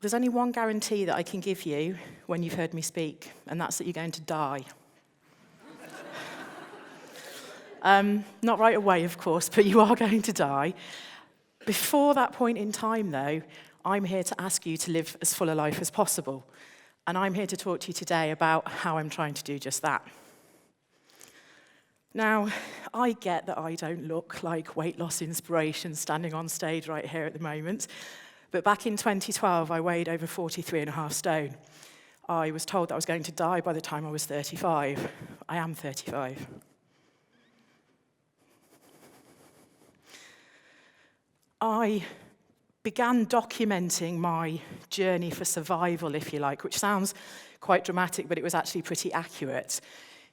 There's only one guarantee that I can give you when you've heard me speak, and that's that you're going to die. Not right away, of course, but you are going to die. Before that point in time, though, I'm here to ask you to live as full a life as possible. And I'm here to talk to you today about how I'm trying to do just that. Now, I get that I don't look like weight loss inspiration standing on stage right here at the moment, but back in 2012, I weighed over 43.5 stone. I was told that I was going to die by the time I was 35. I am 35. I began documenting my journey for survival, if you like, which sounds quite dramatic, but it was actually pretty accurate,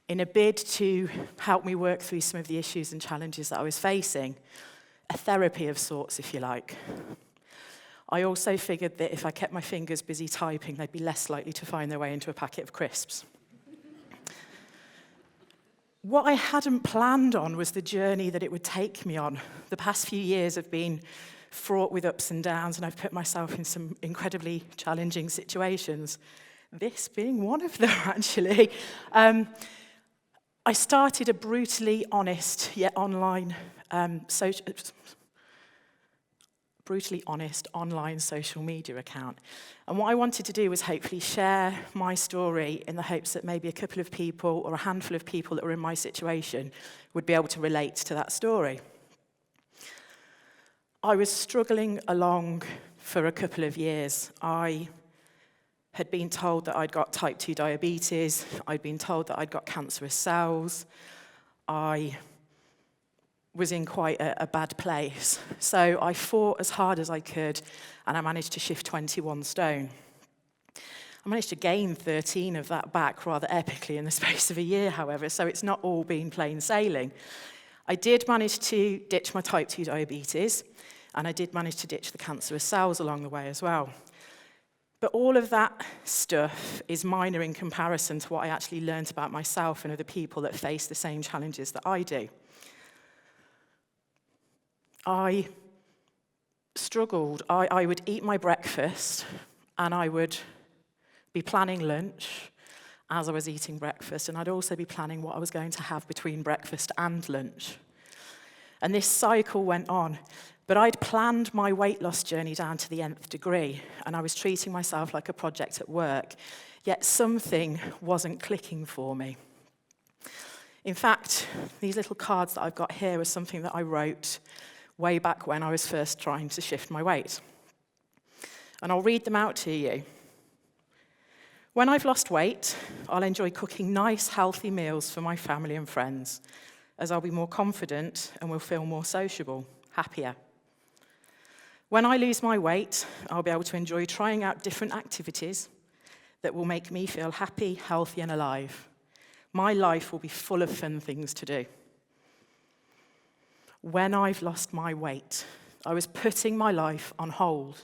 in a bid to help me work through some of the issues and challenges that I was facing, a therapy of sorts, if you like. I also figured that if I kept my fingers busy typing, they'd be less likely to find their way into a packet of crisps. What I hadn't planned on was the journey that it would take me on. The past few years have been fraught with ups and downs, and I've put myself in some incredibly challenging situations, this being one of them, actually. I started a brutally honest, yet online, brutally honest online social media account. And what I wanted to do was hopefully share my story in the hopes that maybe a couple of people or a handful of people that were in my situation would be able to relate to that story. I was struggling along for a couple of years. I had been told that I'd got type 2 diabetes. I'd been told that I'd got cancerous cells. I was in quite a bad place. So I fought as hard as I could, and I managed to shift 21 stone. I managed to gain 13 of that back rather epically in the space of a year, however, so it's not all been plain sailing. I did manage to ditch my type 2 diabetes, and I did manage to ditch the cancerous cells along the way as well. But all of that stuff is minor in comparison to what I actually learned about myself and other people that face the same challenges that I do. I struggled. I would eat my breakfast, and I would be planning lunch as I was eating breakfast, and I'd also be planning what I was going to have between breakfast and lunch. And this cycle went on, but I'd planned my weight loss journey down to the nth degree, and I was treating myself like a project at work, yet something wasn't clicking for me. In fact, these little cards that I've got here are something that I wrote way back when I was first trying to shift my weight. And I'll read them out to you. When I've lost weight, I'll enjoy cooking nice, healthy meals for my family and friends, as I'll be more confident and will feel more sociable, happier. When I lose my weight, I'll be able to enjoy trying out different activities that will make me feel happy, healthy, and alive. My life will be full of fun things to do. When I've lost my weight, I was putting my life on hold.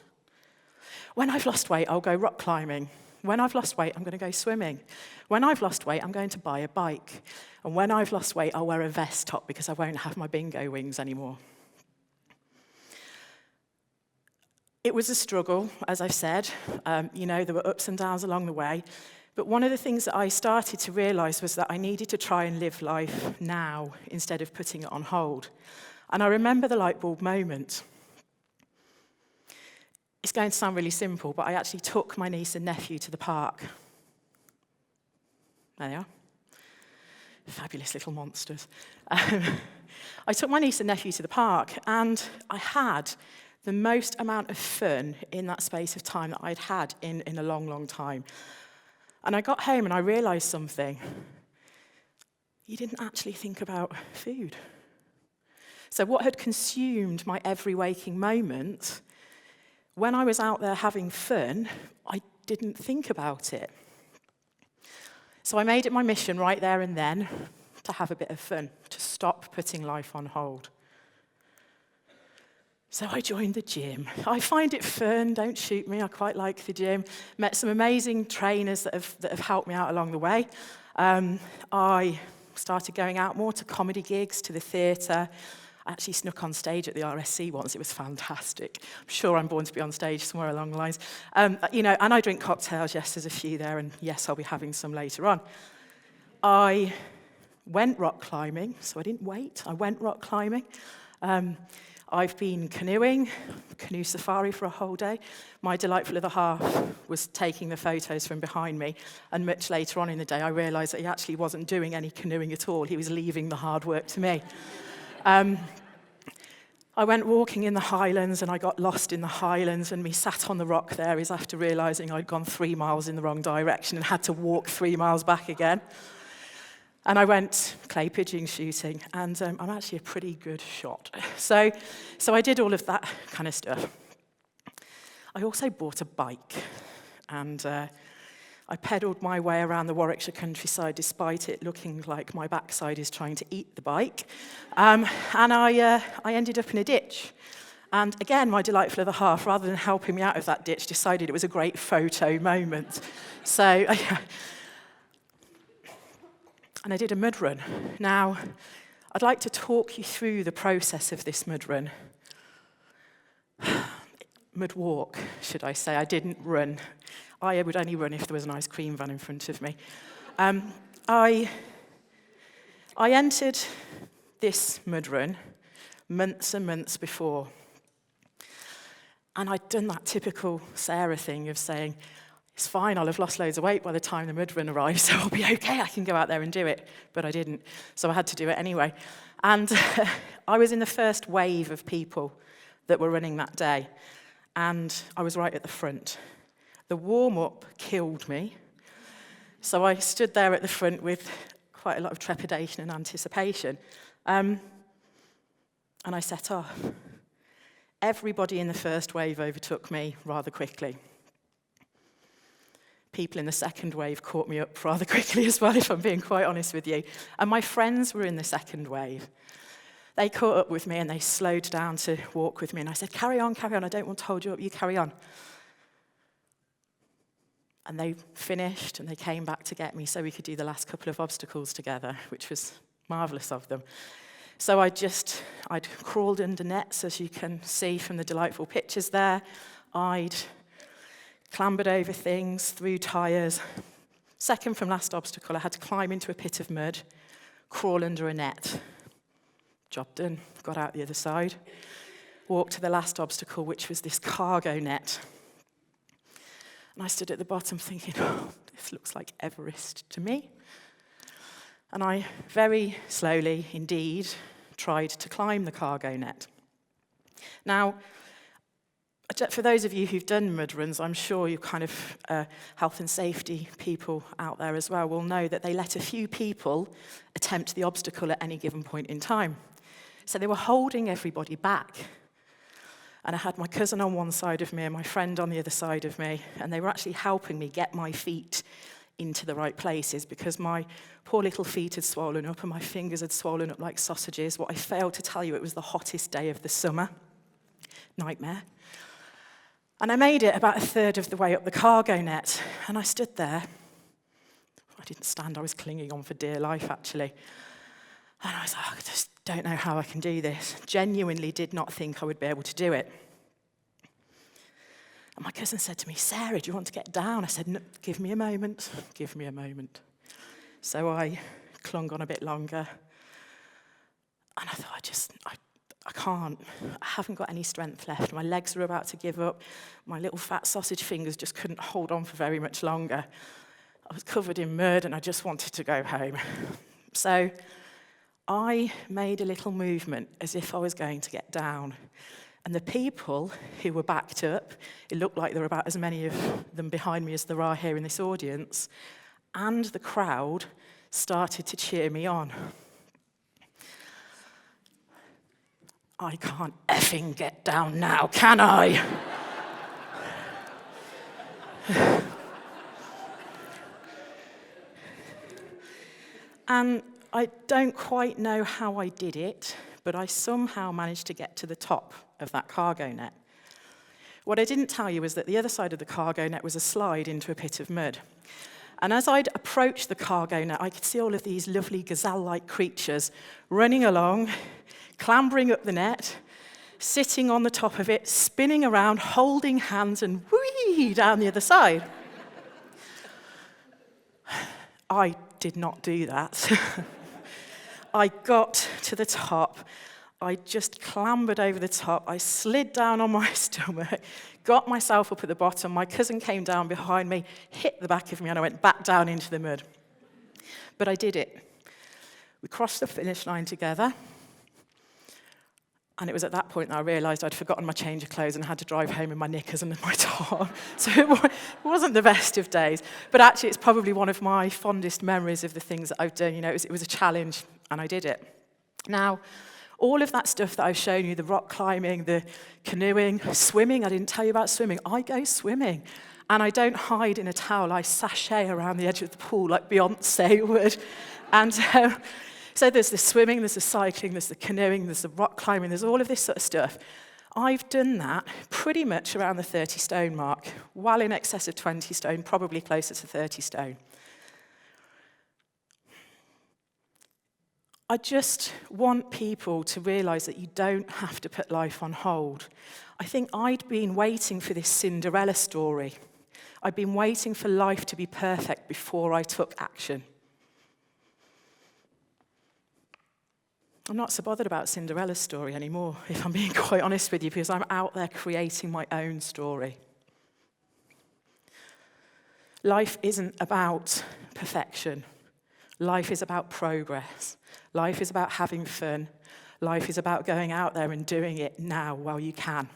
When I've lost weight, I'll go rock climbing. When I've lost weight, I'm going to go swimming. When I've lost weight, I'm going to buy a bike. And when I've lost weight, I'll wear a vest top because I won't have my bingo wings anymore. It was a struggle, as I've said. There were ups and downs along the way. But one of the things that I started to realize was that I needed to try and live life now instead of putting it on hold. And I remember the light bulb moment. It's going to sound really simple, but I actually took my niece and nephew to the park. There they are. Fabulous little monsters. I took my niece and nephew to the park, and I had the most amount of fun in that space of time that I'd had in a long, long time. And I got home and I realized something. You didn't actually think about food. So what had consumed my every waking moment, when I was out there having fun, I didn't think about it. So I made it my mission right there and then to have a bit of fun, to stop putting life on hold. So I joined the gym. I find it fun, don't shoot me, I quite like the gym. Met some amazing trainers that have helped me out along the way. I started going out more to comedy gigs, to the theatre. actually snuck on stage at the RSC once. It was fantastic. I'm sure I'm born to be on stage somewhere along the lines. And I drink cocktails. Yes, there's a few there, and yes, I'll be having some later on. I went rock climbing, so I didn't wait. I went rock climbing. I've been canoeing, canoe safari for a whole day. My delightful other half was taking the photos from behind me, and much later on in the day, I realised that he actually wasn't doing any canoeing at all. He was leaving the hard work to me. I went walking in the Highlands, and I got lost in the Highlands, and me sat on the rock there is after realising I'd gone 3 miles in the wrong direction and had to walk 3 miles back again. And I went clay pigeon shooting, and I'm actually a pretty good shot. So I did all of that kind of stuff. I also bought a bike, and I pedalled my way around the Warwickshire countryside despite it looking like my backside is trying to eat the bike. And I ended up in a ditch. And again, my delightful other half, rather than helping me out of that ditch, decided it was a great photo moment. So... And I did a mud run. Now, I'd like to talk you through the process of this mud run. Mud walk, should I say. I didn't run. I would only run if there was an ice cream van in front of me. I entered this mud run months and months before. And I'd done that typical Sarah thing of saying, it's fine, I'll have lost loads of weight by the time the mud run arrives, so I'll be okay, I can go out there and do it. But I didn't, so I had to do it anyway. And I was in the first wave of people that were running that day, and I was right at the front. The warm-up killed me, so I stood there at the front with quite a lot of trepidation and anticipation, and I set off. Everybody in the first wave overtook me rather quickly. People in the second wave caught me up rather quickly as well, if I'm being quite honest with you. And my friends were in the second wave. They caught up with me and they slowed down to walk with me. And I said, carry on, I don't want to hold you up, you carry on. And they finished and they came back to get me so we could do the last couple of obstacles together, which was marvellous of them. So I'd crawled under nets, as you can see from the delightful pictures there. I'd clambered over things, through tyres. Second from last obstacle, I had to climb into a pit of mud, crawl under a net. Job done, got out the other side. Walked to the last obstacle, which was this cargo net. And I stood at the bottom thinking, oh, this looks like Everest to me. And I very slowly, indeed, tried to climb the cargo net. Now, for those of you who've done mud runs, I'm sure you kind of health and safety people out there as well will know that they let a few people attempt the obstacle at any given point in time. So they were holding everybody back. And I had my cousin on one side of me and my friend on the other side of me, and they were actually helping me get my feet into the right places because my poor little feet had swollen up and my fingers had swollen up like sausages. What I failed to tell you, it was the hottest day of the summer. Nightmare. And I made it about a third of the way up the cargo net, and I stood there. I didn't stand, I was clinging on for dear life, actually. And I was like, I just don't know how I can do this. Genuinely did not think I would be able to do it. And my cousin said to me, Sarah, do you want to get down? I said, no, give me a moment, give me a moment. So I clung on a bit longer, and I thought, I can't. I haven't got any strength left. My legs were about to give up. My little fat sausage fingers just couldn't hold on for very much longer. I was covered in mud and I just wanted to go home. So I made a little movement as if I was going to get down. And the people who were backed up, it looked like there were about as many of them behind me as there are here in this audience, and the crowd started to cheer me on. I can't effing get down now, can I? And I don't quite know how I did it, but I somehow managed to get to the top of that cargo net. What I didn't tell you was that the other side of the cargo net was a slide into a pit of mud. And as I'd approached the cargo net, I could see all of these lovely gazelle-like creatures running along, clambering up the net, sitting on the top of it, spinning around, holding hands, and whee down the other side. I did not do that. I got to the top. I just clambered over the top. I slid down on my stomach, got myself up at the bottom. My cousin came down behind me, hit the back of me, and I went back down into the mud. But I did it. We crossed the finish line together. And it was at that point that I realised I'd forgotten my change of clothes and had to drive home in my knickers and my top. So it wasn't the best of days. But actually, it's probably one of my fondest memories of the things that I've done. You know, it was a challenge, and I did it. Now, all of that stuff that I've shown you, the rock climbing, the canoeing, swimming, I didn't tell you about swimming. I go swimming. And I don't hide in a towel. I sashay around the edge of the pool like Beyonce would. And so there's the swimming, there's the cycling, there's the canoeing, there's the rock climbing, there's all of this sort of stuff. I've done that pretty much around the 30 stone mark, well in excess of 20 stone, probably closer to 30 stone. I just want people to realise that you don't have to put life on hold. I think I'd been waiting for this Cinderella story. I'd been waiting for life to be perfect before I took action. I'm not so bothered about Cinderella's story anymore, if I'm being quite honest with you, because I'm out there creating my own story. Life isn't about perfection. Life is about progress. Life is about having fun. Life is about going out there and doing it now while you can.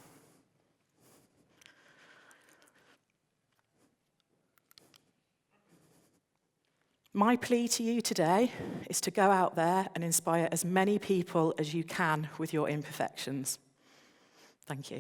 My plea to you today is to go out there and inspire as many people as you can with your imperfections. Thank you.